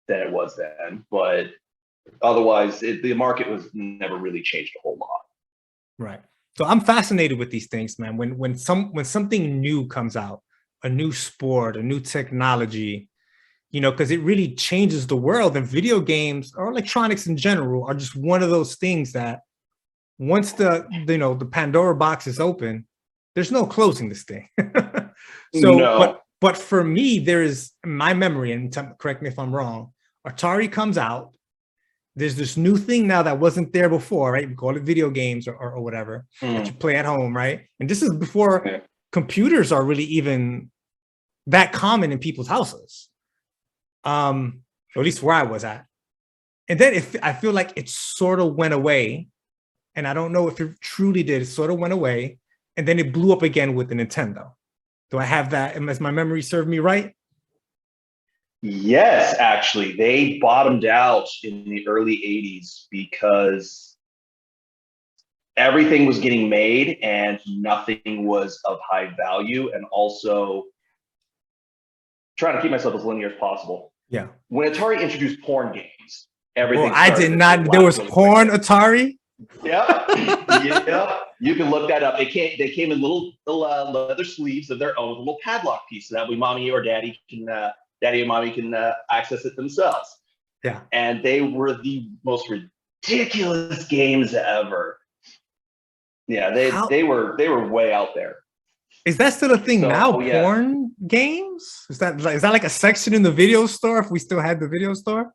than it was then. But otherwise, the market was never really changed a whole lot. Right. So I'm fascinated with these things, man. When something new comes out, a new sport, a new technology, because it really changes the world. And video games or electronics in general are just one of those things that once the Pandora box is open, there's no closing this thing. So, No. but for me, there is my memory, and correct me if I'm wrong. Atari comes out. There's this new thing now that wasn't there before, right? We call it video games or whatever that you play at home, right? And this is before computers are really even that common in people's houses, or at least where I was at. And then I feel like it sort of went away, and I don't know if it truly did. It sort of went away, and then it blew up again with the Nintendo. Do I have that? Has my memory served me right? Yes, actually, they bottomed out in the early 80s because everything was getting made and nothing was of high value. And also trying to keep myself as linear as possible. Yeah. When Atari introduced porn games, everything. I did not. There was porn Atari. Yeah, yeah. You can look that up. They came in little leather sleeves of their own, little padlock piece, so that way mommy or daddy and mommy can access it themselves. Yeah. And they were the most ridiculous games ever. Yeah, they were way out there. Is that still a thing now? Porn games? Is that like a section in the video store if we still had the video store?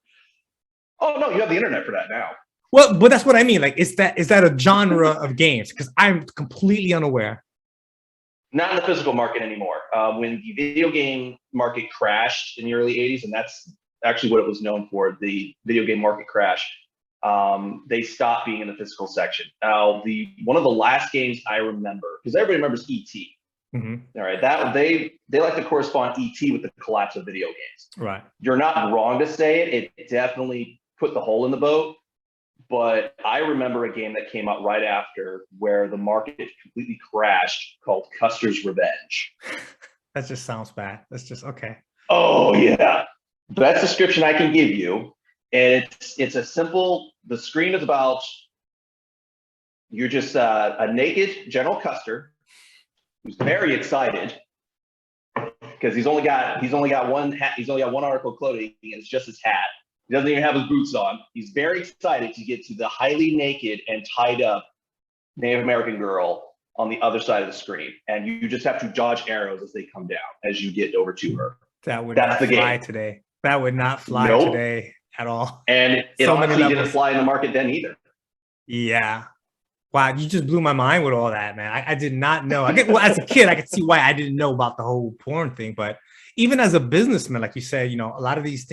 Oh no, you have the internet for that now. Well, but that's what I mean. Like, is that a genre of games? Because I'm completely unaware. Not in the physical market anymore. When the video game market crashed in the early 80s, and that's actually what it was known for, the video game market crash, they stopped being in the physical section. Now, one of the last games I remember, because everybody remembers E.T. Mm-hmm. All right, that they like to correspond E.T. with the collapse of video games. Right. You're not wrong to say it. It definitely put the hole in the boat. But I remember a game that came out right after where the market completely crashed called Custer's Revenge. That just sounds bad. That's just okay. Oh, yeah. Best description I can give you. And it's a simple, the screen is about, you're just a naked General Custer who's very excited because he's only got one hat, he's only got one article of clothing, and it's just his hat. He doesn't even have his boots on. He's very excited to get to the highly naked and tied up Native American girl on the other side of the screen. And you just have to dodge arrows as they come down as you get over to her. That's not fly today. That would not fly today at all. And it honestly didn't fly in the market then either. Yeah. Wow, you just blew my mind with all that, man. I did not know. As a kid, I could see why I didn't know about the whole porn thing. But even as a businessman, like you said, a lot of these